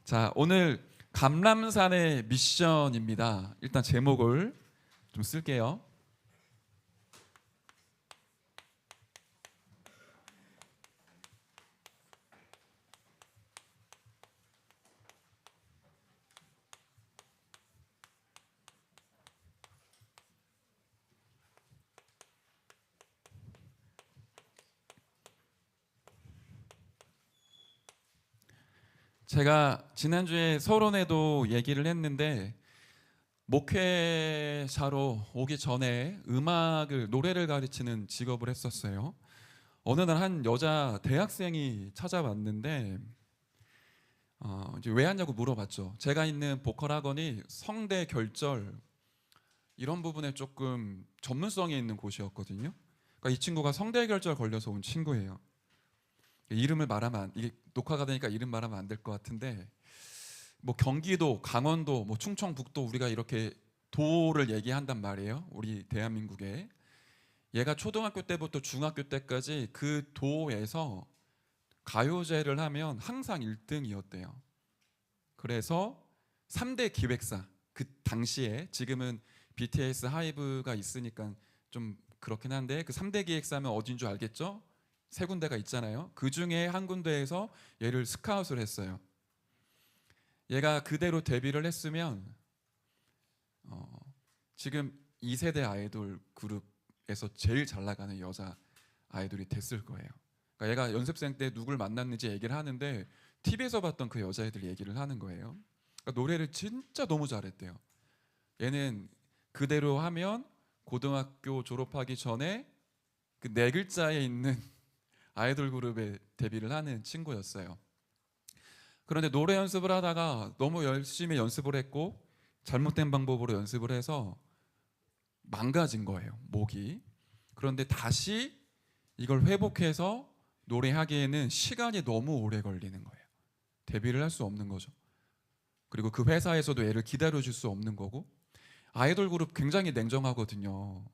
자, 오늘 감람산의 미션입니다. 일단 제목을 좀 쓸게요. 제가 지난주에 서론에도 얘기를 했는데 목회자로 오기 전에 노래를 가르치는 직업을 했었어요. 어느 날 한 여자 대학생이 찾아왔는데 이제 왜 하냐고 물어봤죠. 제가 있는 보컬 학원이 성대 결절 이런 부분에 조금 전문성이 있는 곳이었거든요. 그러니까 이 친구가 성대 결절 걸려서 온 친구예요. 이름을 말하면 이게 녹화가 되니까 이름 말하면 안 될 것 같은데 뭐 경기도, 강원도, 뭐 충청북도 우리가 이렇게 도를 얘기한단 말이에요. 우리 대한민국에. 얘가 초등학교 때부터 중학교 때까지 그 도에서 가요제를 하면 항상 1등이었대요. 그래서 3대 기획사, 그 당시에 지금은 BTS 하이브가 있으니까 좀 그렇긴 한데 그 3대 기획사면 어딘 줄 알겠죠? 세 군데가 있잖아요. 그 중에 한 군데에서 얘를 스카웃을 했어요. 얘가 그대로 데뷔를 했으면 지금 2세대 아이돌 그룹에서 제일 잘 나가는 여자 아이돌이 됐을 거예요. 그러니까 얘가 연습생 때 누굴 만났는지 얘기를 하는데 TV에서 봤던 그 여자애들 얘기를 하는 거예요. 그러니까 노래를 진짜 너무 잘했대요. 얘는 그대로 하면 고등학교 졸업하기 전에 그 네 글자에 있는 아이돌 그룹에 데뷔를 하는 친구였어요. 그런데 노래 연습을 하다가 너무 열심히 연습을 했고 잘못된 방법으로 연습을 해서 망가진 거예요, 목이. 그런데 다시 이걸 회복해서 노래하기에는 시간이 너무 오래 걸리는 거예요. 데뷔를 할 수 없는 거죠. 그리고 그 회사에서도 애를 기다려줄 수 없는 거고. 아이돌 그룹 굉장히 냉정하거든요.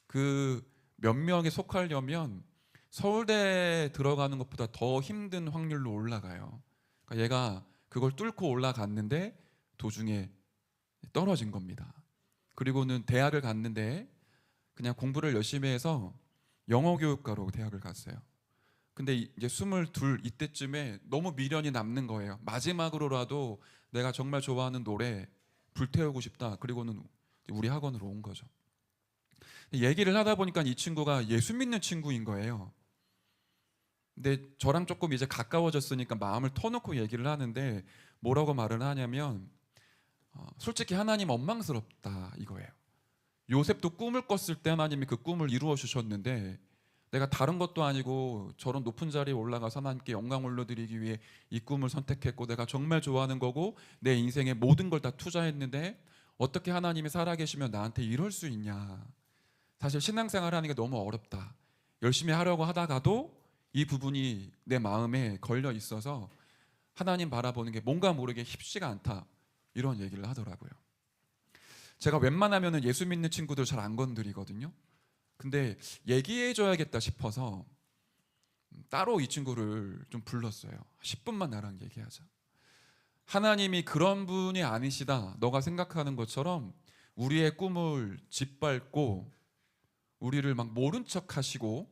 그 몇 명에 속하려면 서울대 들어가는 것보다 더 힘든 확률로 올라가요. 그러니까 얘가 그걸 뚫고 올라갔는데 도중에 떨어진 겁니다. 그리고는 대학을 갔는데 그냥 공부를 열심히 해서 영어 교육과로 대학을 갔어요. 근데 이제 22 이때쯤에 너무 미련이 남는 거예요. 마지막으로라도 내가 정말 좋아하는 노래 불태우고 싶다. 그리고는 우리 학원으로 온 거죠. 얘기를 하다 보니까 이 친구가 예수 믿는 친구인 거예요. 근데 저랑 조금 이제 가까워졌으니까 마음을 터놓고 얘기를 하는데 뭐라고 말을 하냐면 솔직히 하나님 원망스럽다 이거예요. 요셉도 꿈을 꿨을 때 하나님이 그 꿈을 이루어 주셨는데 내가 다른 것도 아니고 저런 높은 자리에 올라가서 하나님께 영광 올려드리기 위해 이 꿈을 선택했고 내가 정말 좋아하는 거고 내 인생의 모든 걸 다 투자했는데 어떻게 하나님이 살아계시면 나한테 이럴 수 있냐. 사실 신앙생활 하는 게 너무 어렵다. 열심히 하려고 하다가도 이 부분이 내 마음에 걸려 있어서 하나님 바라보는 게 뭔가 모르게 쉽지가 않다. 이런 얘기를 하더라고요. 제가 웬만하면 예수 믿는 친구들 잘 안 건드리거든요. 근데 얘기해 줘야겠다 싶어서 따로 이 친구를 좀 불렀어요. 10분만 나랑 얘기하자. 하나님이 그런 분이 아니시다. 너가 생각하는 것처럼 우리의 꿈을 짓밟고 우리를 막 모른 척 하시고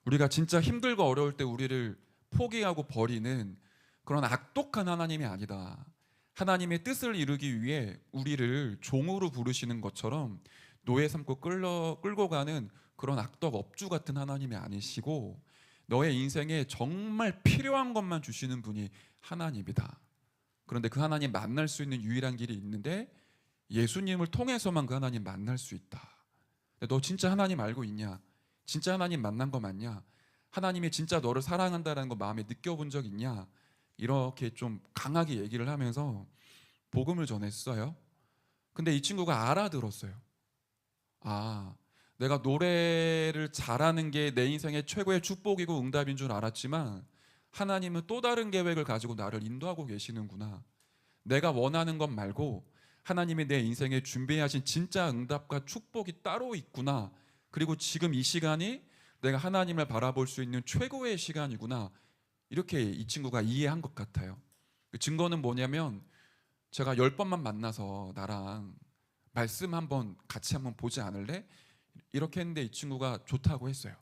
우리가 진짜 힘들고 어려울 때 우리를 포기하고 버리는 그런 악독한 하나님이 아니다. 하나님의 뜻을 이루기 위해 우리를 종으로 부르시는 것처럼 노예 삼고 끌고 가는 그런 악덕 업주 같은 하나님이 아니시고 너의 인생에 정말 필요한 것만 주시는 분이 하나님이다. 그런데 그 하나님 만날 수 있는 유일한 길이 있는데 예수님을 통해서만 그 하나님 만날 수 있다. 너 진짜 하나님 알고 있냐? 진짜 하나님 만난 거 맞냐? 하나님이 진짜 너를 사랑한다는 거 마음에 느껴본 적 있냐? 이렇게 좀 강하게 얘기를 하면서 복음을 전했어요. 근데 이 친구가 알아들었어요. 아, 내가 노래를 잘하는 게 내 인생의 최고의 축복이고 응답인 줄 알았지만 하나님은 또 다른 계획을 가지고 나를 인도하고 계시는구나. 내가 원하는 것 말고 하나님이 내 인생에 준비하신 진짜 응답과 축복이 따로 있구나. 그리고 지금 이 시간이 내가 하나님을 바라볼 수 있는 최고의 시간이구나. 이렇게 이 친구가 이해한 것 같아요. 그 증거는 뭐냐면 제가 10번만 만나서 나랑 말씀 한번 같이 한번 보지 않을래? 이렇게 했는데 이 친구가 좋다고 했어요.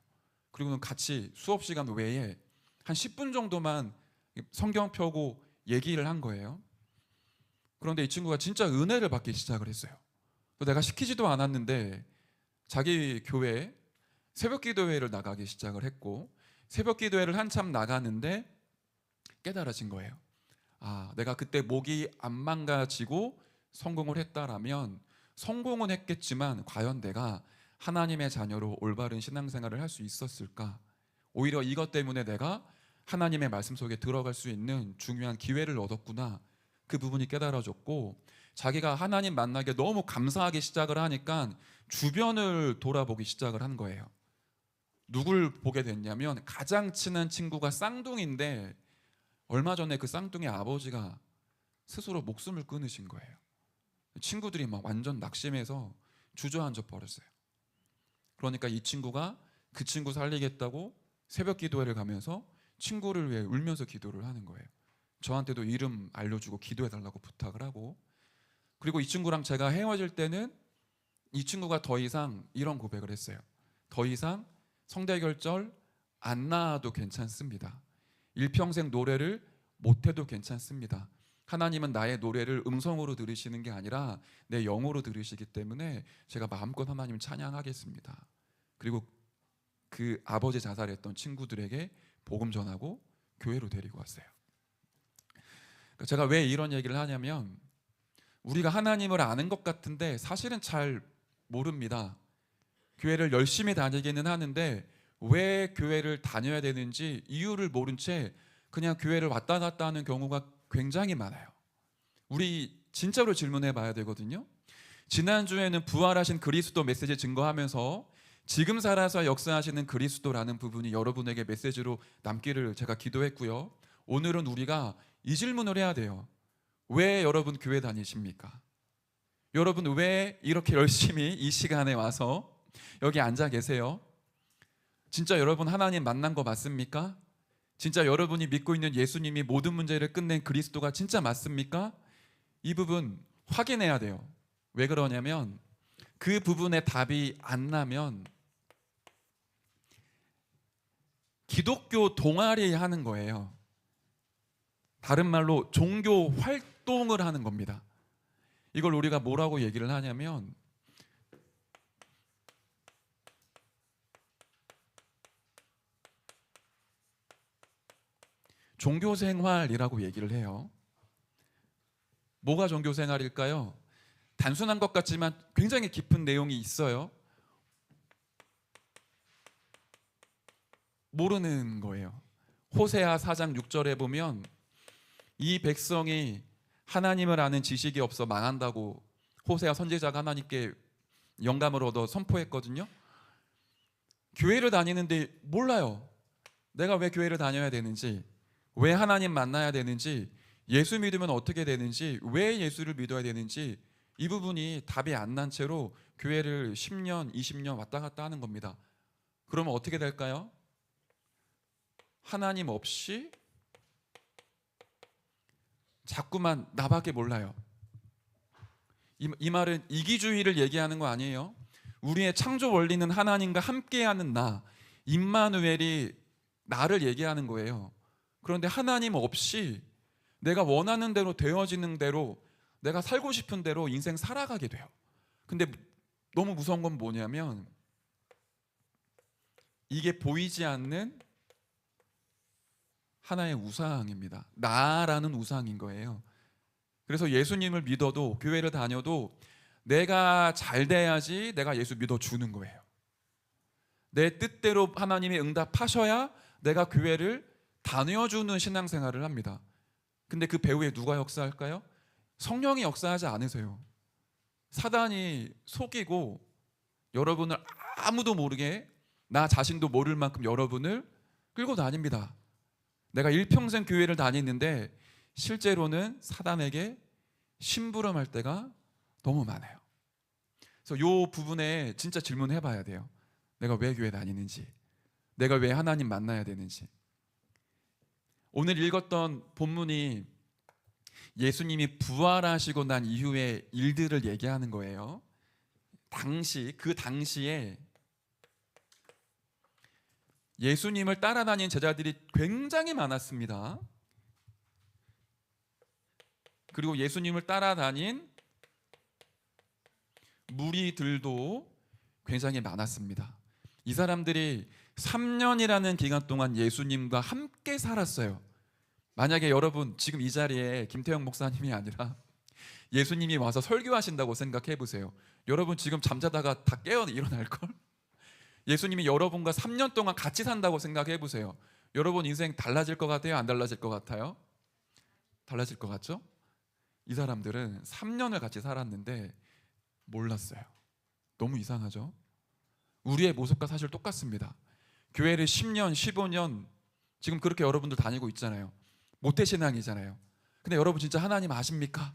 그리고는 같이 수업 시간 외에 한 10분 정도만 성경 펴고 얘기를 한 거예요. 그런데 이 친구가 진짜 은혜를 받기 시작을 했어요. 내가 시키지도 않았는데 자기 교회 새벽 기도회를 나가기 시작을 했고, 새벽 기도회를 한참 나가는데 깨달아진 거예요. 아, 내가 그때 목이 안 망가지고 성공을 했다라면 성공은 했겠지만 과연 내가 하나님의 자녀로 올바른 신앙생활을 할 수 있었을까? 오히려 이것 때문에 내가 하나님의 말씀 속에 들어갈 수 있는 중요한 기회를 얻었구나. 그 부분이 깨달아졌고, 자기가 하나님 만나게 너무 감사하기 시작을 하니까 주변을 돌아보기 시작을 한 거예요. 누굴 보게 됐냐면 가장 친한 친구가 쌍둥이인데 얼마 전에 그 쌍둥이 아버지가 스스로 목숨을 끊으신 거예요. 친구들이 막 완전 낙심해서 주저앉아 버렸어요. 그러니까 이 친구가 그 친구 살리겠다고 새벽 기도회를 가면서 친구를 위해 울면서 기도를 하는 거예요. 저한테도 이름 알려주고 기도해달라고 부탁을 하고, 그리고 이 친구랑 제가 헤어질 때는 이 친구가 더 이상 이런 고백을 했어요. 더 이상 성대결절 안 나와도 괜찮습니다. 일평생 노래를 못해도 괜찮습니다. 하나님은 나의 노래를 음성으로 들으시는 게 아니라 내 영으로 들으시기 때문에 제가 마음껏 하나님을 찬양하겠습니다. 그리고 그 아버지 자살했던 친구들에게 복음 전하고 교회로 데리고 왔어요. 제가 왜 이런 얘기를 하냐면, 우리가 하나님을 아는 것 같은데 사실은 잘 모릅니다. 교회를 열심히 다니기는 하는데 왜 교회를 다녀야 되는지 이유를 모른 채 그냥 교회를 왔다 갔다 하는 경우가 굉장히 많아요. 우리 진짜로 질문해 봐야 되거든요. 지난주에는 부활하신 그리스도 메시지 증거하면서 지금 살아서 역사하시는 그리스도라는 부분이 여러분에게 메시지로 남기를 제가 기도했고요. 오늘은 우리가 이 질문을 해야 돼요. 왜 여러분 교회 다니십니까? 여러분 왜 이렇게 열심히 이 시간에 와서 여기 앉아 계세요? 진짜 여러분 하나님 만난 거 맞습니까? 진짜 여러분이 믿고 있는 예수님이 모든 문제를 끝낸 그리스도가 진짜 맞습니까? 이 부분 확인해야 돼요. 왜 그러냐면 그 부분에 답이 안 나면 기독교 동아리 하는 거예요. 다른 말로 종교 활동을 하는 겁니다. 이걸 우리가 뭐라고 얘기를 하냐면 종교생활이라고 얘기를 해요. 뭐가 종교생활일까요? 단순한 것 같지만 굉장히 깊은 내용이 있어요. 모르는 거예요. 호세아 4장 6절에 보면 이 백성이 하나님을 아는 지식이 없어 망한다고 호세아 선지자가 하나님께 영감을 얻어 선포했거든요. 교회를 다니는데 몰라요. 내가 왜 교회를 다녀야 되는지, 왜 하나님 만나야 되는지, 예수 믿으면 어떻게 되는지, 왜 예수를 믿어야 되는지, 이 부분이 답이 안 난 채로 교회를 10년, 20년 왔다 갔다 하는 겁니다. 그러면 어떻게 될까요? 하나님 없이 자꾸만 나밖에 몰라요. 이 말은 이기주의를 얘기하는 거 아니에요. 우리의 창조 원리는 하나님과 함께하는 나, 임마누엘이 나를 얘기하는 거예요. 그런데 하나님 없이 내가 원하는 대로 되어지는 대로 내가 살고 싶은 대로 인생 살아가게 돼요. 근데 너무 무서운 건 뭐냐면 이게 보이지 않는 하나의 우상입니다. 나라는 우상인 거예요. 그래서 예수님을 믿어도 교회를 다녀도 내가 잘 돼야지 내가 예수 믿어주는 거예요. 내 뜻대로 하나님이 응답하셔야 내가 교회를 다녀주는 신앙생활을 합니다. 근데 그 배후에 누가 역사할까요? 성령이 역사하지 않으세요. 사단이 속이고 여러분을 아무도 모르게, 나 자신도 모를 만큼 여러분을 끌고 다닙니다. 내가 일평생 교회를 다니는데 실제로는 사단에게 심부름할 때가 너무 많아요. 그래서 이 부분에 진짜 질문해 봐야 돼요. 내가 왜 교회 다니는지, 내가 왜 하나님 만나야 되는지. 오늘 읽었던 본문이 예수님이 부활하시고 난 이후의 일들을 얘기하는 거예요. 그 당시에 예수님을 따라다닌 제자들이 굉장히 많았습니다. 그리고 예수님을 따라다닌 무리들도 굉장히 많았습니다. 이 사람들이 3년이라는 기간 동안 예수님과 함께 살았어요. 만약에 여러분 지금 이 자리에 김태형 목사님이 아니라 예수님이 와서 설교하신다고 생각해 보세요. 여러분 지금 잠자다가 다 깨어 일어날걸? 예수님이 여러분과 3년 동안 같이 산다고 생각해 보세요. 여러분 인생 달라질 것 같아요? 안 달라질 것 같아요? 달라질 것 같죠? 이 사람들은 3년을 같이 살았는데 몰랐어요. 너무 이상하죠? 우리의 모습과 사실 똑같습니다. 교회를 10년, 15년 지금 그렇게 여러분들 다니고 있잖아요. 모태신앙이잖아요. 근데 여러분 진짜 하나님 아십니까?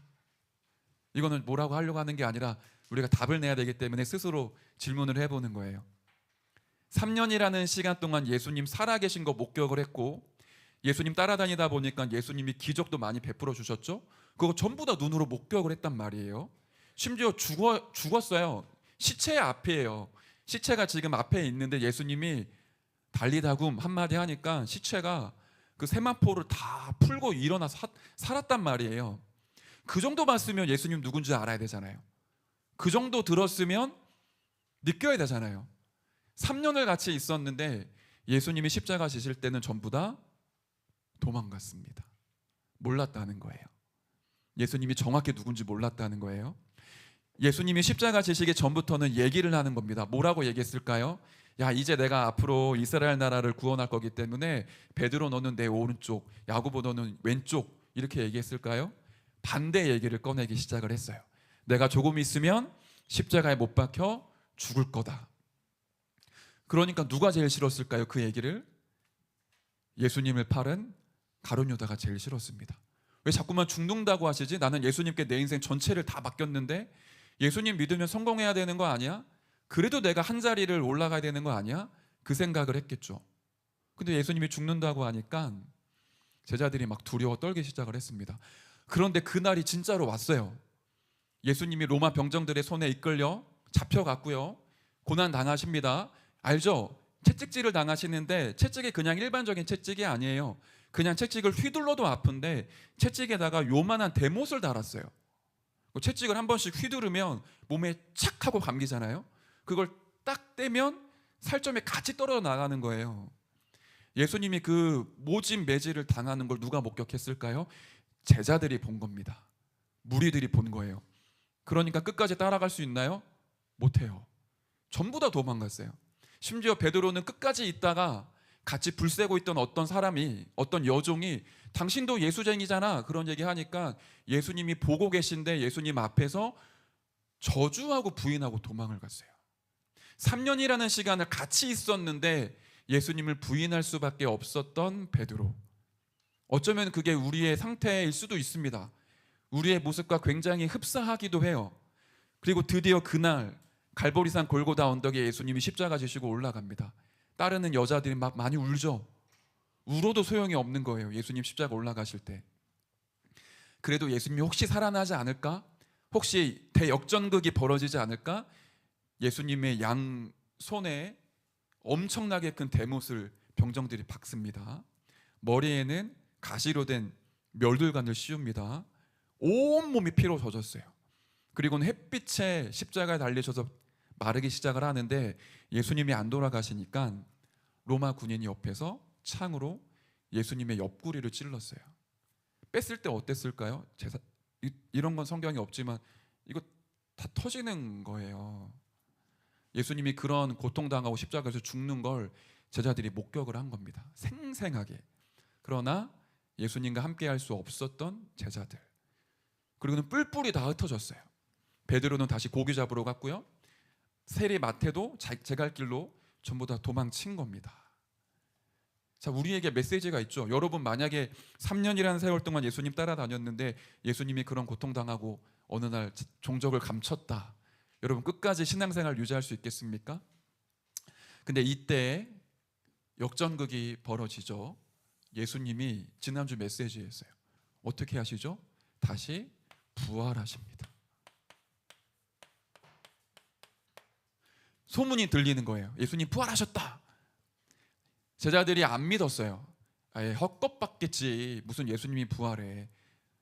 이거는 뭐라고 하려고 하는 게 아니라 우리가 답을 내야 되기 때문에 스스로 질문을 해보는 거예요. 3년이라는 시간 동안 예수님 살아계신 거 목격을 했고, 예수님 따라다니다 보니까 예수님이 기적도 많이 베풀어 주셨죠. 그거 전부 다 눈으로 목격을 했단 말이에요. 심지어 죽었어요. 시체 앞이에요. 시체가 지금 앞에 있는데 예수님이 달리다굼 한마디 하니까 시체가 그 세마포를 다 풀고 일어나서 살았단 말이에요. 그 정도 봤으면 예수님 누군지 알아야 되잖아요. 그 정도 들었으면 느껴야 되잖아요. 3년을 같이 있었는데 예수님이 십자가 지실 때는 전부 다 도망갔습니다. 몰랐다는 거예요. 예수님이 정확히 누군지 몰랐다는 거예요. 예수님이 십자가 지시기 전부터는 얘기를 하는 겁니다. 뭐라고 얘기했을까요? 야, 이제 내가 앞으로 이스라엘 나라를 구원할 거기 때문에 베드로 너는 내 오른쪽, 야고보 너는 왼쪽, 이렇게 얘기했을까요? 반대 얘기를 꺼내기 시작을 했어요. 내가 조금 있으면 십자가에 못 박혀 죽을 거다. 그러니까 누가 제일 싫었을까요? 그 얘기를? 예수님을 팔은 가룟 유다가 제일 싫었습니다. 왜 자꾸만 죽는다고 하시지? 나는 예수님께 내 인생 전체를 다 맡겼는데 예수님 믿으면 성공해야 되는 거 아니야? 그래도 내가 한 자리를 올라가야 되는 거 아니야? 그 생각을 했겠죠. 근데 예수님이 죽는다고 하니까 제자들이 막 두려워 떨기 시작을 했습니다. 그런데 그날이 진짜로 왔어요. 예수님이 로마 병정들의 손에 이끌려 잡혀갔고요. 고난 당하십니다. 알죠? 채찍질을 당하시는데 채찍이 그냥 일반적인 채찍이 아니에요. 그냥 채찍을 휘둘러도 아픈데 채찍에다가 요만한 대못을 달았어요. 채찍을 한 번씩 휘두르면 몸에 착 하고 감기잖아요. 그걸 딱 떼면 살점에 같이 떨어져 나가는 거예요. 예수님이 그 모진 매질을 당하는 걸 누가 목격했을까요? 제자들이 본 겁니다. 무리들이 본 거예요. 그러니까 끝까지 따라갈 수 있나요? 못해요. 전부 다 도망갔어요. 심지어 베드로는 끝까지 있다가 같이 불 쐬고 있던 어떤 사람이, 어떤 여종이 당신도 예수쟁이잖아, 그런 얘기 하니까 예수님이 보고 계신데 예수님 앞에서 저주하고 부인하고 도망을 갔어요. 3년이라는 시간을 같이 있었는데 예수님을 부인할 수밖에 없었던 베드로. 어쩌면 그게 우리의 상태일 수도 있습니다. 우리의 모습과 굉장히 흡사하기도 해요. 그리고 드디어 그날 갈보리산 골고다 언덕에 예수님이 십자가 지시고 올라갑니다. 따르는 여자들이 막 많이 울죠. 울어도 소용이 없는 거예요. 예수님 십자가 올라가실 때. 그래도 예수님이 혹시 살아나지 않을까? 혹시 대역전극이 벌어지지 않을까? 예수님의 양 손에 엄청나게 큰 대못을 병정들이 박습니다. 머리에는 가시로 된 멸들관을 씌웁니다. 온몸이 피로 젖었어요. 그리고는 햇빛에 십자가에 달리셔서 마르기 시작을 하는데 예수님이 안 돌아가시니까 로마 군인이 옆에서 창으로 예수님의 옆구리를 찔렀어요. 뺐을 때 어땠을까요? 이런 건 성경에 없지만 이거 다 터지는 거예요. 예수님이 그런 고통당하고 십자가에서 죽는 걸 제자들이 목격을 한 겁니다. 생생하게. 그러나 예수님과 함께 할 수 없었던 제자들. 그리고는 뿔뿔이 다 흩어졌어요. 베드로는 다시 고기 잡으러 갔고요. 세리 마태도 제 갈 길로 전부 다 도망친 겁니다. 자, 우리에게 메시지가 있죠. 여러분 만약에 3년이라는 세월 동안 예수님 따라다녔는데 예수님이 그런 고통당하고 어느 날 종적을 감췄다. 여러분 끝까지 신앙생활 유지할 수 있겠습니까? 근데 이때 역전극이 벌어지죠. 예수님이 지난주 메시지였어요. 어떻게 하시죠? 다시 부활하십니다. 소문이 들리는 거예요. 예수님 부활하셨다. 제자들이 안 믿었어요. 아예 헛것받겠지. 무슨 예수님이 부활해.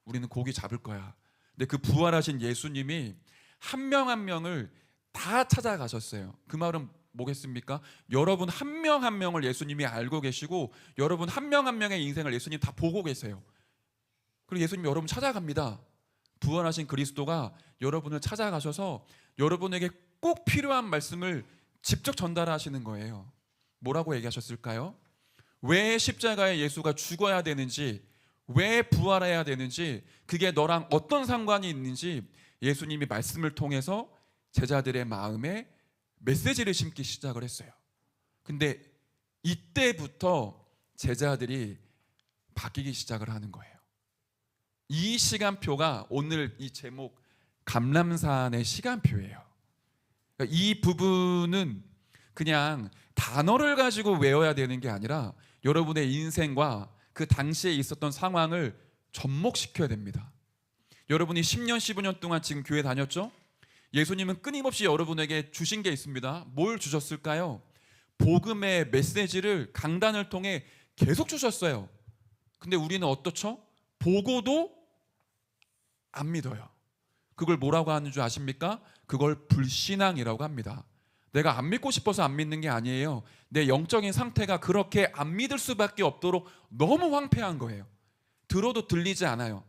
우리는 고기 잡을 거야. 근데 그 부활하신 예수님이 한 명 한 명을 다 찾아가셨어요. 그 말은 뭐겠습니까? 여러분 한 명 한 명을 예수님이 알고 계시고 여러분 한 명 한 명의 인생을 예수님 다 보고 계세요. 그리고 예수님이 여러분 찾아갑니다. 부활하신 그리스도가 여러분을 찾아가셔서 여러분에게 꼭 필요한 말씀을 직접 전달하시는 거예요. 뭐라고 얘기하셨을까요? 왜 십자가에 예수가 죽어야 되는지, 왜 부활해야 되는지, 그게 너랑 어떤 상관이 있는지 예수님이 말씀을 통해서 제자들의 마음에 메시지를 심기 시작을 했어요. 근데 이때부터 제자들이 바뀌기 시작을 하는 거예요. 이 시간표가 오늘 이 제목 감람산의 시간표예요. 그러니까 이 부분은 그냥 단어를 가지고 외워야 되는 게 아니라 여러분의 인생과 그 당시에 있었던 상황을 접목시켜야 됩니다. 여러분이 10년, 15년 동안 지금 교회 다녔죠? 예수님은 끊임없이 여러분에게 주신 게 있습니다. 뭘 주셨을까요? 복음의 메시지를 강단을 통해 계속 주셨어요. 근데 우리는 어떻죠? 보고도 안 믿어요. 그걸 뭐라고 하는 줄 아십니까? 그걸 불신앙이라고 합니다. 내가 안 믿고 싶어서 안 믿는 게 아니에요. 내 영적인 상태가 그렇게 안 믿을 수밖에 없도록 너무 황폐한 거예요. 들어도 들리지 않아요.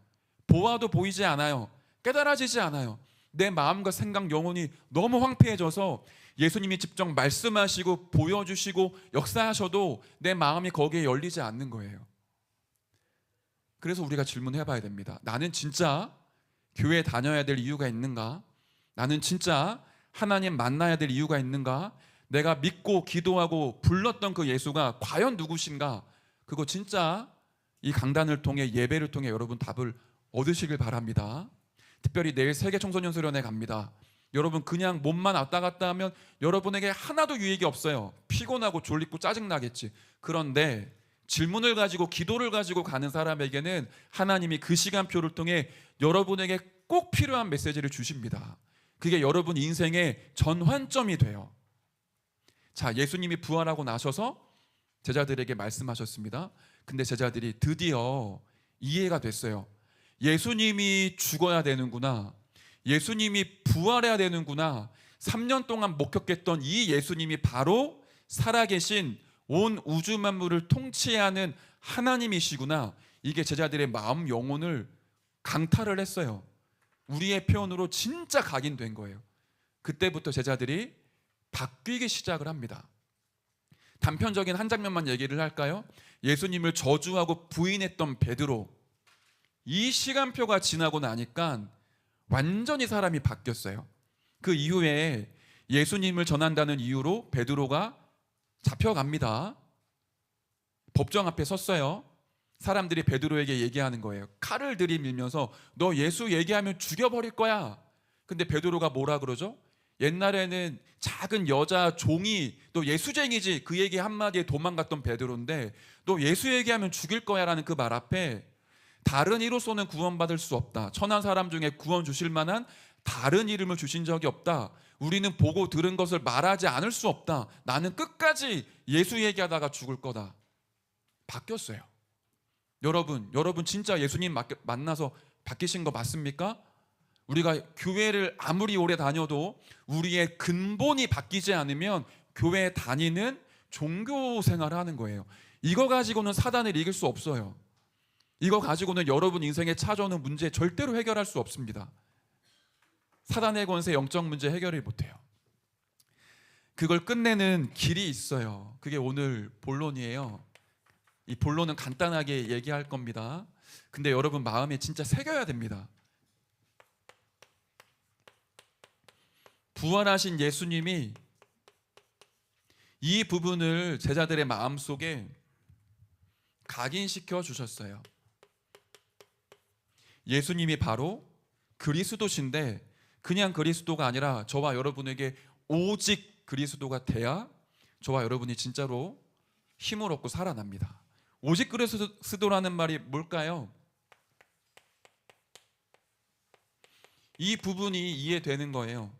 보아도 보이지 않아요. 깨달아지지 않아요. 내 마음과 생각, 영혼이 너무 황폐해져서 예수님이 직접 말씀하시고 보여주시고 역사하셔도 내 마음이 거기에 열리지 않는 거예요. 그래서 우리가 질문해 봐야 됩니다. 나는 진짜 교회 다녀야 될 이유가 있는가? 나는 진짜 하나님 만나야 될 이유가 있는가? 내가 믿고 기도하고 불렀던 그 예수가 과연 누구신가? 그거 진짜 이 강단을 통해 예배를 통해 여러분 답을 얻으시길 바랍니다. 특별히 내일 세계 청소년 수련회 갑니다. 여러분 그냥 몸만 왔다 갔다 하면 여러분에게 하나도 유익이 없어요. 피곤하고 졸리고 짜증나겠지. 그런데 질문을 가지고 기도를 가지고 가는 사람에게는 하나님이 그 시간표를 통해 여러분에게 꼭 필요한 메시지를 주십니다. 그게 여러분 인생의 전환점이 돼요. 자, 예수님이 부활하고 나셔서 제자들에게 말씀하셨습니다. 근데 제자들이 드디어 이해가 됐어요. 예수님이 죽어야 되는구나. 예수님이 부활해야 되는구나. 3년 동안 목격했던 이 예수님이 바로 살아계신 온 우주 만물을 통치하는 하나님이시구나. 이게 제자들의 마음 영혼을 강탈을 했어요. 우리의 표현으로 진짜 각인된 거예요. 그때부터 제자들이 바뀌기 시작을 합니다. 단편적인 한 장면만 얘기를 할까요? 예수님을 저주하고 부인했던 베드로, 이 시간표가 지나고 나니까 완전히 사람이 바뀌었어요. 그 이후에 예수님을 전한다는 이유로 베드로가 잡혀갑니다. 법정 앞에 섰어요. 사람들이 베드로에게 얘기하는 거예요. 칼을 들이밀면서 너 예수 얘기하면 죽여버릴 거야. 근데 베드로가 뭐라 그러죠? 옛날에는 작은 여자 종이 너 예수쟁이지 그 얘기 한마디에 도망갔던 베드로인데 너 예수 얘기하면 죽일 거야 라는 그 말 앞에 다른 이로서는 구원받을 수 없다. 천한 사람 중에 구원 주실 만한 다른 이름을 주신 적이 없다. 우리는 보고 들은 것을 말하지 않을 수 없다. 나는 끝까지 예수 얘기하다가 죽을 거다. 바뀌었어요. 여러분 진짜 예수님 만나서 바뀌신 거 맞습니까? 우리가 교회를 아무리 오래 다녀도 우리의 근본이 바뀌지 않으면 교회 다니는 종교 생활을 하는 거예요. 이거 가지고는 사단을 이길 수 없어요. 이거 가지고는 여러분 인생에 찾아오는 문제 절대로 해결할 수 없습니다. 사단의 권세 영적 문제 해결을 못해요. 그걸 끝내는 길이 있어요. 그게 오늘 본론이에요. 이 본론은 간단하게 얘기할 겁니다. 근데 여러분 마음에 진짜 새겨야 됩니다. 부활하신 예수님이 이 부분을 제자들의 마음속에 각인시켜 주셨어요. 예수님이 바로 그리스도신데 그냥 그리스도가 아니라 저와 여러분에게 오직 그리스도가 돼야 저와 여러분이 진짜로 힘을 얻고 살아납니다. 오직 그리스도라는 말이 뭘까요? 이 부분이 이해되는 거예요.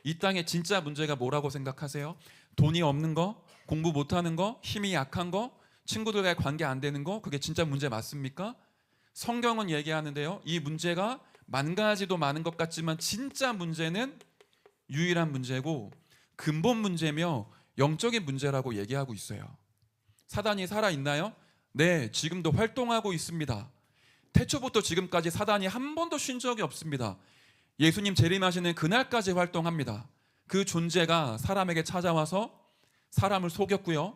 이 땅의 진짜 문제가 뭐라고 생각하세요? 돈이 없는 거, 공부 못하는 거, 힘이 약한 거, 친구들과의 관계 안 되는 거, 그게 진짜 문제 맞습니까? 성경은 얘기하는데요, 이 문제가 만 가지도 많은 것 같지만 진짜 문제는 유일한 문제고 근본 문제며 영적인 문제라고 얘기하고 있어요. 사단이 살아있나요? 네, 지금도 활동하고 있습니다. 태초부터 지금까지 사단이 한 번도 쉰 적이 없습니다. 예수님 재림하시는 그날까지 활동합니다. 그 존재가 사람에게 찾아와서 사람을 속였고요,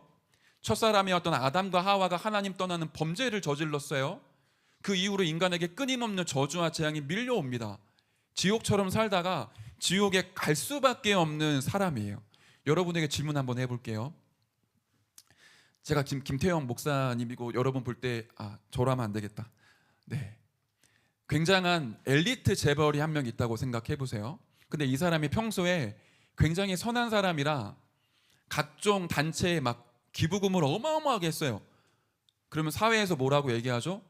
첫사람이었던 아담과 하와가 하나님 떠나는 범죄를 저질렀어요. 그 이후로 인간에게 끊임없는 저주와 재앙이 밀려옵니다. 지옥처럼 살다가 지옥에 갈 수밖에 없는 사람이에요. 여러분에게 질문 한번 해볼게요. 제가 지금 김태형 목사님이고 여러분 볼 때 저로 하면 안 되겠다. 네, 굉장한 엘리트 재벌이 한 명 있다고 생각해 보세요. 근데 이 사람이 평소에 굉장히 선한 사람이라 각종 단체에 막 기부금을 어마어마하게 했어요. 그러면 사회에서 뭐라고 얘기하죠?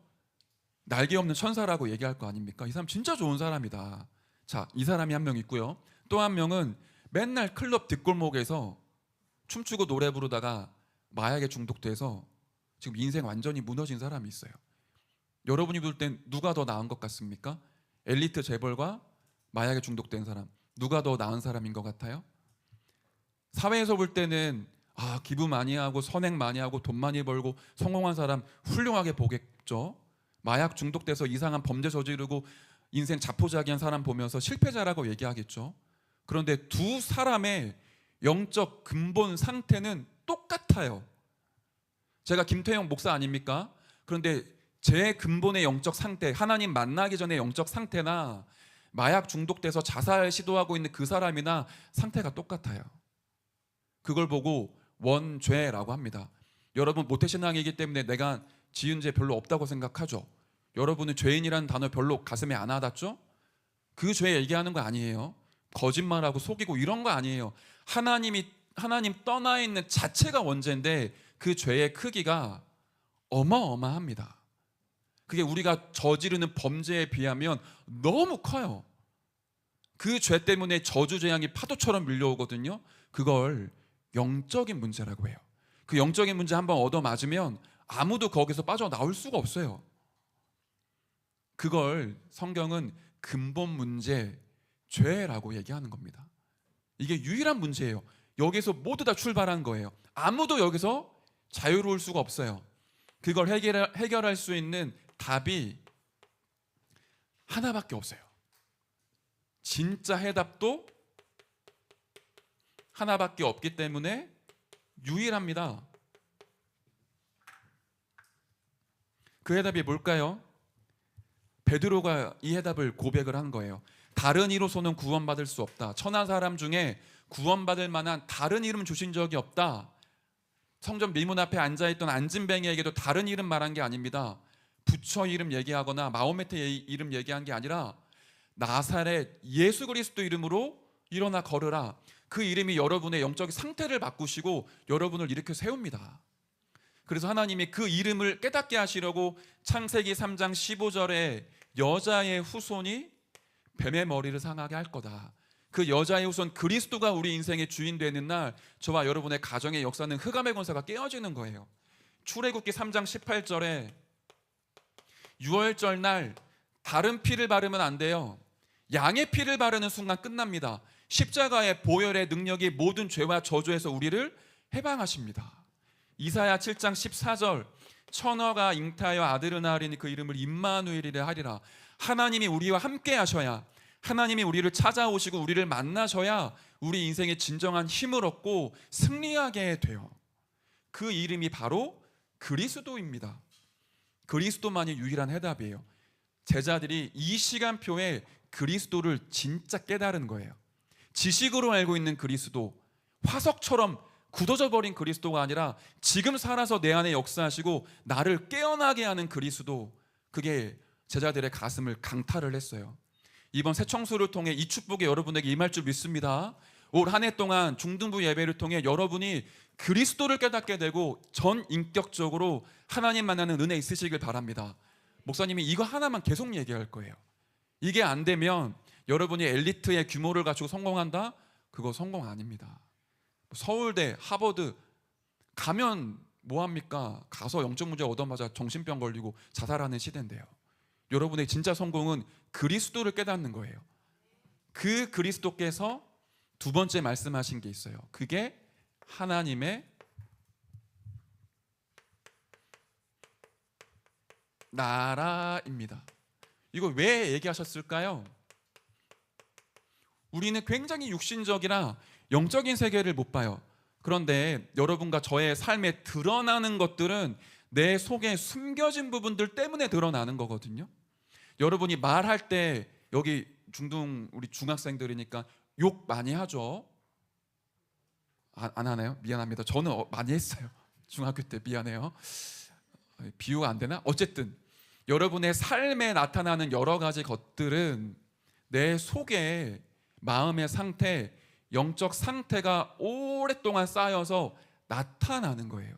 날개 없는 천사라고 얘기할 거 아닙니까? 이 사람 진짜 좋은 사람이다. 자, 이 사람이 한 명 있고요. 또 한 명은 맨날 클럽 뒷골목에서 춤추고 노래 부르다가 마약에 중독돼서 지금 인생 완전히 무너진 사람이 있어요. 여러분이 볼 땐 누가 더 나은 것 같습니까? 엘리트 재벌과 마약에 중독된 사람, 누가 더 나은 사람인 것 같아요? 사회에서 볼 때는 기부 많이 하고 선행 많이 하고 돈 많이 벌고 성공한 사람 훌륭하게 보겠죠. 마약 중독돼서 이상한 범죄 저지르고 인생 자포자기한 사람 보면서 실패자라고 얘기하겠죠. 그런데 두 사람의 영적 근본 상태는 똑같아요. 제가 김태형 목사 아닙니까? 그런데 제 근본의 영적 상태, 하나님 만나기 전에 영적 상태나 마약 중독돼서 자살 시도하고 있는 그 사람이나 상태가 똑같아요. 그걸 보고 원죄라고 합니다. 여러분 모태신앙이기 때문에 내가 지은 죄 별로 없다고 생각하죠. 여러분은 죄인이라는 단어 별로 가슴에 안 와닿죠? 그 죄 얘기하는 거 아니에요. 거짓말하고 속이고 이런 거 아니에요. 하나님 떠나 있는 자체가 원죄인데 그 죄의 크기가 어마어마합니다. 그게 우리가 저지르는 범죄에 비하면 너무 커요. 그 죄 때문에 저주 재앙이 파도처럼 밀려오거든요. 그걸 영적인 문제라고 해요. 그 영적인 문제 한번 얻어맞으면 아무도 거기서 빠져나올 수가 없어요. 그걸 성경은 근본 문제, 죄라고 얘기하는 겁니다. 이게 유일한 문제예요. 여기서 모두 다 출발한 거예요. 아무도 여기서 자유로울 수가 없어요. 그걸 해결할 수 있는 답이 하나밖에 없어요. 진짜 해답도 하나밖에 없기 때문에 유일합니다. 그 해답이 뭘까요? 베드로가 이 해답을 고백을 한 거예요. 다른 이로서는 구원받을 수 없다. 천한 사람 중에 구원받을 만한 다른 이름 주신 적이 없다. 성전 밀문 앞에 앉아있던 안진뱅이에게도 다른 이름 말한 게 아닙니다. 부처 이름 얘기하거나 마호메트 이름 얘기한 게 아니라 나사렛 예수 그리스도 이름으로 일어나 걸으라. 그 이름이 여러분의 영적 상태를 바꾸시고 여러분을 일으켜 세웁니다. 그래서 하나님이 그 이름을 깨닫게 하시려고 창세기 3장 15절에 여자의 후손이 뱀의 머리를 상하게 할 거다. 그 여자의 후손 그리스도가 우리 인생의 주인 되는 날 저와 여러분의 가정의 역사는 흑암의 권세가 깨어지는 거예요. 출애굽기 3장 18절에 유월절 날 다른 피를 바르면 안 돼요. 양의 피를 바르는 순간 끝납니다. 십자가의 보혈의 능력이 모든 죄와 저주에서 우리를 해방하십니다. 이사야 7장 14절 처녀가 잉타하여 아들을 낳으리니 그 이름을 임마누엘이라 하리라. 하나님이 우리와 함께 하셔야, 하나님이 우리를 찾아오시고 우리를 만나셔야 우리 인생의 진정한 힘을 얻고 승리하게 돼요. 그 이름이 바로 그리스도입니다. 그리스도만이 유일한 해답이에요. 제자들이 이 시간표에 그리스도를 진짜 깨달은 거예요. 지식으로 알고 있는 그리스도, 화석처럼 굳어져 버린 그리스도가 아니라 지금 살아서 내 안에 역사하시고 나를 깨어나게 하는 그리스도, 그게 제자들의 가슴을 강탈을 했어요. 이번 새 청소를 통해 이 축복이 여러분에게 임할 줄 믿습니다. 올 한 해 동안 중등부 예배를 통해 여러분이 그리스도를 깨닫게 되고 전 인격적으로 하나님 만나는 은혜 있으시길 바랍니다. 목사님이 이거 하나만 계속 얘기할 거예요. 이게 안 되면 여러분이 엘리트의 규모를 갖추고 성공한다? 그거 성공 아닙니다. 서울대, 하버드 가면 뭐합니까? 가서 영적 문제 얻어맞아 정신병 걸리고 자살하는 시대인데요. 여러분의 진짜 성공은 그리스도를 깨닫는 거예요. 그 그리스도께서 두 번째 말씀하신 게 있어요. 그게 하나님의 나라입니다. 이거 왜 얘기하셨을까요? 우리는 굉장히 육신적이라 영적인 세계를 못 봐요. 그런데 여러분과 저의 삶에 드러나는 것들은 내 속에 숨겨진 부분들 때문에 드러나는 거거든요. 여러분이 말할 때, 여기 중등 우리 중학생들이니까 욕 많이 하죠. 안 하나요? 미안합니다. 저는 많이 했어요. 중학교 때. 미안해요. 비유가 안 되나? 어쨌든 여러분의 삶에 나타나는 여러 가지 것들은 내 속에 마음의 상태, 영적 상태가 오랫동안 쌓여서 나타나는 거예요.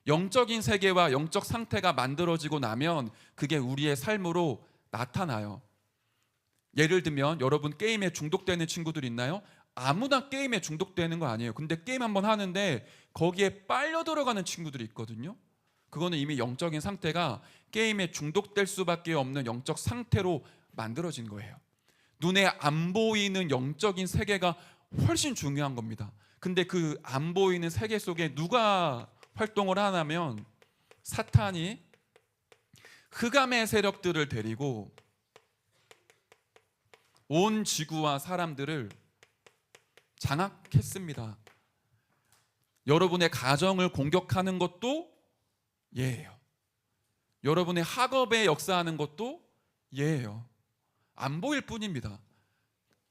영적인 세계와 영적 상태가 만들어지고 나면 그게 우리의 삶으로 나타나요. 예를 들면 여러분 게임에 중독되는 친구들 있나요? 아무나 게임에 중독되는 거 아니에요. 근데 게임 한번 하는데 거기에 빨려 들어가는 친구들이 있거든요. 그거는 이미 영적인 상태가 게임에 중독될 수밖에 없는 영적 상태로 만들어진 거예요. 눈에 안 보이는 영적인 세계가 훨씬 중요한 겁니다. 근데 그 안 보이는 세계 속에 누가 활동을 하냐면 사탄이 흑암의 세력들을 데리고 온 지구와 사람들을 장악했습니다. 여러분의 가정을 공격하는 것도 예예요. 여러분의 학업에 역사하는 것도 예예요. 안 보일 뿐입니다.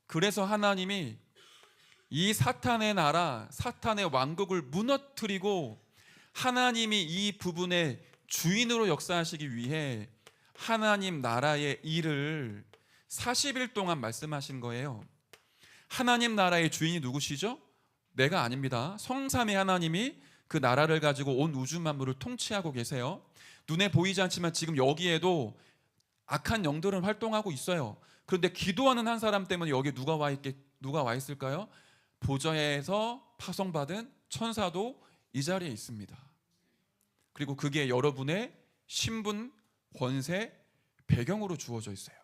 그래서 하나님이 이 사탄의 나라, 사탄의 왕국을 무너뜨리고 하나님이 이 부분의 주인으로 역사하시기 위해 하나님 나라의 일을 40일 동안 말씀하신 거예요. 하나님 나라의 주인이 누구시죠? 내가 아닙니다. 성삼위 하나님이 그 나라를 가지고 온 우주 만물을 통치하고 계세요. 눈에 보이지 않지만 지금 여기에도 악한 영들은 활동하고 있어요. 그런데 기도하는 한 사람 때문에 여기 누가 와 있을까요? 보좌에서 파송받은 천사도 이 자리에 있습니다. 그리고 그게 여러분의 신분, 권세, 배경으로 주어져 있어요.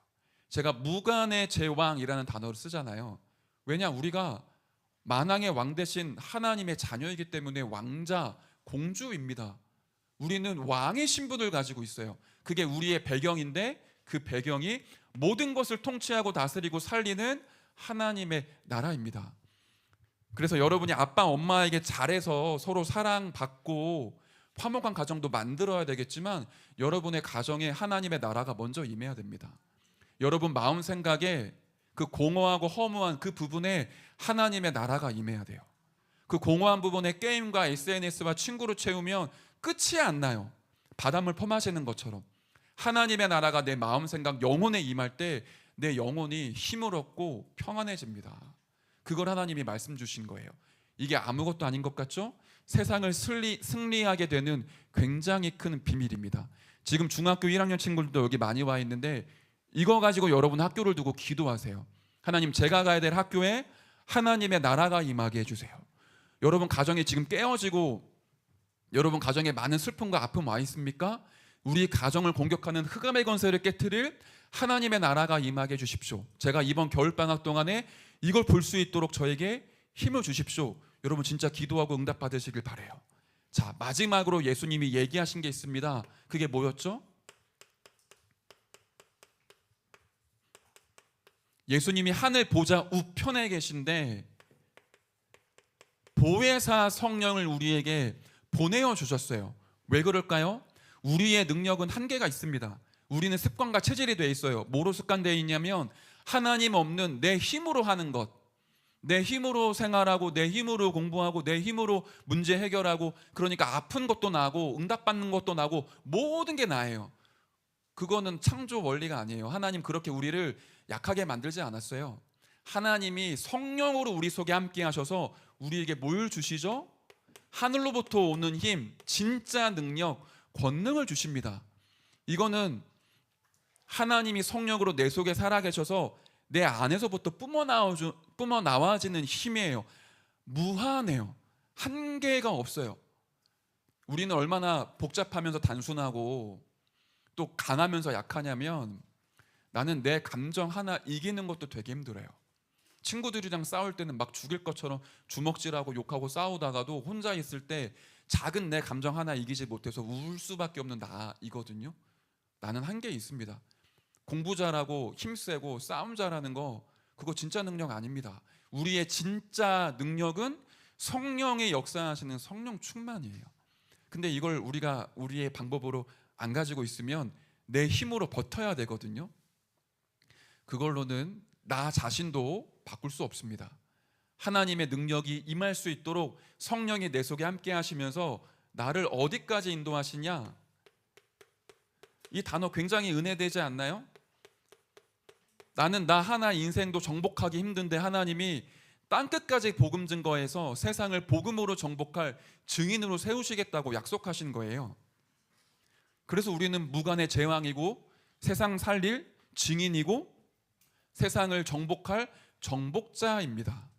제가 무관의 제왕이라는 단어를 쓰잖아요. 왜냐? 우리가 만왕의 왕 대신 하나님의 자녀이기 때문에 왕자, 공주입니다. 우리는 왕의 신분을 가지고 있어요. 그게 우리의 배경인데 그 배경이 모든 것을 통치하고 다스리고 살리는 하나님의 나라입니다. 그래서 여러분이 아빠 엄마에게 잘해서 서로 사랑받고 화목한 가정도 만들어야 되겠지만 여러분의 가정에 하나님의 나라가 먼저 임해야 됩니다. 여러분 마음 생각에 그 공허하고 허무한 그 부분에 하나님의 나라가 임해야 돼요. 그 공허한 부분에 게임과 SNS와 친구를 채우면 끝이 안 나요. 바닷물 퍼마시는 것처럼 하나님의 나라가 내 마음 생각 영혼에 임할 때 내 영혼이 힘을 얻고 평안해집니다. 그걸 하나님이 말씀 주신 거예요. 이게 아무것도 아닌 것 같죠? 세상을 승리하게 되는 굉장히 큰 비밀입니다. 지금 중학교 1학년 친구들도 여기 많이 와 있는데 이거 가지고 여러분 학교를 두고 기도하세요. 하나님, 제가 가야 될 학교에 하나님의 나라가 임하게 해주세요. 여러분 가정이 지금 깨어지고 여러분 가정에 많은 슬픔과 아픔 와 있습니까? 우리 가정을 공격하는 흑암의 권세를 깨트릴 하나님의 나라가 임하게 해주십시오. 제가 이번 겨울방학 동안에 이걸 볼 수 있도록 저에게 힘을 주십시오. 여러분 진짜 기도하고 응답 받으시길 바라요. 자, 마지막으로 예수님이 얘기하신 게 있습니다. 그게 뭐였죠? 예수님이 하늘 보좌 우편에 계신데 보혜사 성령을 우리에게 보내어 주셨어요. 왜 그럴까요? 우리의 능력은 한계가 있습니다. 우리는 습관과 체질이 돼 있어요. 뭐로 습관되어 있냐면 하나님 없는 내 힘으로 하는 것, 내 힘으로 생활하고 내 힘으로 공부하고 내 힘으로 문제 해결하고, 그러니까 아픈 것도 나고 응답받는 것도 나고 모든 게 나예요. 그거는 창조 원리가 아니에요. 하나님 그렇게 우리를 약하게 만들지 않았어요. 하나님이 성령으로 우리 속에 함께 하셔서 우리에게 뭘 주시죠? 하늘로부터 오는 힘, 진짜 능력, 권능을 주십니다. 이거는 하나님이 성령으로 내 속에 살아 계셔서 내 안에서부터 뿜어나와지는 힘이에요. 무한해요. 한계가 없어요. 우리는 얼마나 복잡하면서 단순하고 또 강하면서 약하냐면, 나는 내 감정 하나 이기는 것도 되게 힘들어요. 친구들이랑 싸울 때는 막 죽일 것처럼 주먹질하고 욕하고 싸우다가도 혼자 있을 때 작은 내 감정 하나 이기지 못해서 울 수밖에 없는 나이거든요. 나는 한계 있습니다. 공부 잘하고 힘세고 싸움 잘하는 거, 그거 진짜 능력 아닙니다. 우리의 진짜 능력은 성령의 역사하시는 성령 충만이에요. 근데 이걸 우리가 우리의 방법으로 안 가지고 있으면 내 힘으로 버텨야 되거든요. 그걸로는 나 자신도 바꿀 수 없습니다. 하나님의 능력이 임할 수 있도록 성령이 내 속에 함께 하시면서 나를 어디까지 인도하시냐, 이 단어 굉장히 은혜되지 않나요? 나는 나 하나 인생도 정복하기 힘든데 하나님이 땅끝까지 복음 증거해서 세상을 복음으로 정복할 증인으로 세우시겠다고 약속하신 거예요. 그래서 우리는 무관의 제왕이고 세상 살릴 증인이고 세상을 정복할 정복자입니다.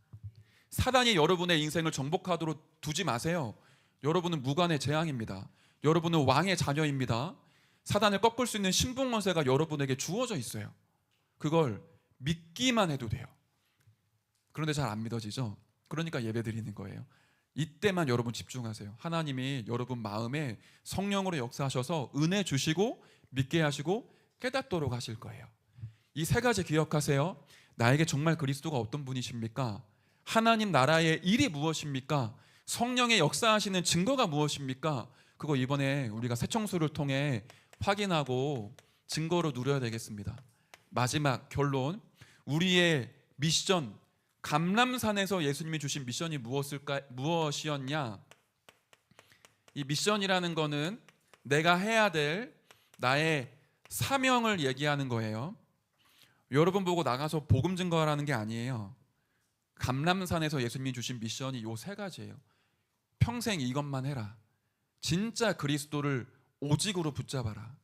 사단이 여러분의 인생을 정복하도록 두지 마세요. 여러분은 무관의 재앙입니다. 여러분은 왕의 자녀입니다. 사단을 꺾을 수 있는 신분권세가 여러분에게 주어져 있어요. 그걸 믿기만 해도 돼요. 그런데 잘 안 믿어지죠? 그러니까 예배 드리는 거예요. 이때만 여러분 집중하세요. 하나님이 여러분 마음에 성령으로 역사하셔서 은혜 주시고 믿게 하시고 깨닫도록 하실 거예요. 이 세 가지 기억하세요. 나에게 정말 그리스도가 어떤 분이십니까? 하나님 나라의 일이 무엇입니까? 성령의 역사하시는 증거가 무엇입니까? 그거 이번에 우리가 새청수를 통해 확인하고 증거로 누려야 되겠습니다. 마지막 결론, 우리의 미션, 감람산에서 예수님이 주신 미션이 무엇이었냐? 이 미션이라는 거는 내가 해야 될 나의 사명을 얘기하는 거예요. 여러분 보고 나가서 복음 증거하라는 게 아니에요. 감람산에서 예수님이 주신 미션이 요 세 가지예요. 평생 이것만 해라. 진짜 그리스도를 오직으로 붙잡아라.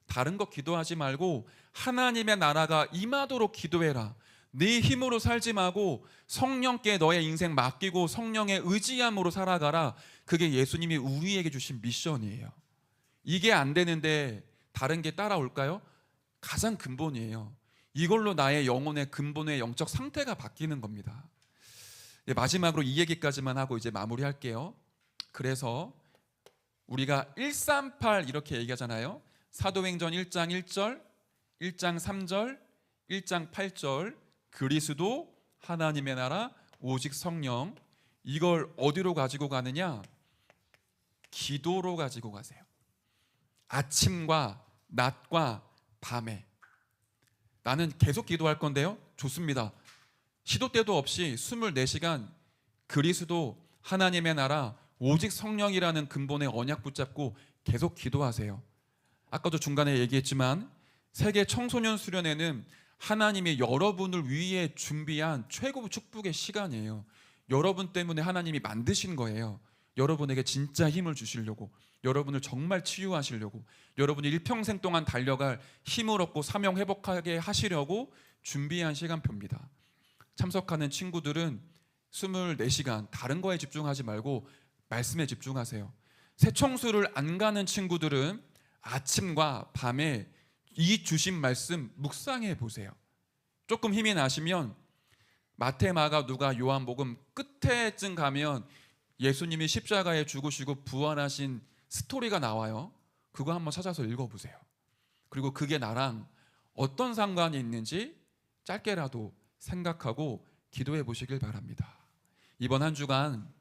다른 거 기도하지 말고 하나님의 나라가 임하도록 기도해라. 네 힘으로 살지 말고 성령께 너의 인생 맡기고 성령의 의지함으로 살아가라. 그게 예수님이 우리에게 주신 미션이에요. 이게 안 되는데 다른 게 따라올까요? 가장 근본이에요. 이걸로 나의 영혼의 근본의 영적 상태가 바뀌는 겁니다. 마지막으로 이 얘기까지만 하고 이제 마무리할게요. 그래서 우리가 138 이렇게 얘기하잖아요. 사도행전 1장 1절, 1장 3절, 1장 8절, 그리스도, 하나님의 나라, 오직 성령. 이걸 어디로 가지고 가느냐? 기도로 가지고 가세요. 아침과 낮과 밤에. 나는 계속 기도할 건데요. 좋습니다. 시도 때도 없이 24시간 그리스도, 하나님의 나라, 오직 성령이라는 근본의 언약 붙잡고 계속 기도하세요. 아까도 중간에 얘기했지만 세계 청소년 수련회는 하나님이 여러분을 위해 준비한 최고 축복의 시간이에요. 여러분 때문에 하나님이 만드신 거예요. 여러분에게 진짜 힘을 주시려고, 여러분을 정말 치유하시려고, 여러분이 일평생 동안 달려갈 힘을 얻고 사명 회복하게 하시려고 준비한 시간표입니다. 참석하는 친구들은 24시간 다른 거에 집중하지 말고 말씀에 집중하세요. 새청수를 안 가는 친구들은 아침과 밤에 이 주신 말씀 묵상해 보세요. 조금 힘이 나시면 마태, 마가, 누가, 요한복음 끝에쯤 가면 예수님이 십자가에 죽으시고 부활하신 스토리가 나와요. 그거 한번 찾아서 읽어보세요. 그리고 그게 나랑 어떤 상관이 있는지 짧게라도 생각하고 기도해 보시길 바랍니다. 이번 한 주간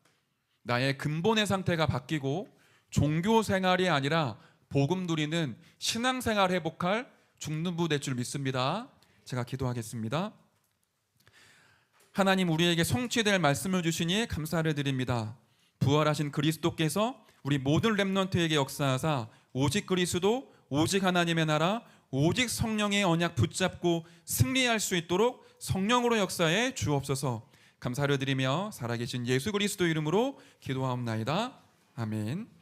나의 근본의 상태가 바뀌고 종교 생활이 아니라 복음 누리는 신앙생활 회복할 중등부 될 줄 믿습니다. 제가 기도하겠습니다. 하나님, 우리에게 성취될 말씀을 주시니 감사를 드립니다. 부활하신 그리스도께서 우리 모든 렘넌트에게 역사하사 오직 그리스도, 오직 하나님의 나라, 오직 성령의 언약 붙잡고 승리할 수 있도록 성령으로 역사해 주옵소서. 감사를 드리며 살아계신 예수 그리스도 이름으로 기도하옵나이다. 아멘.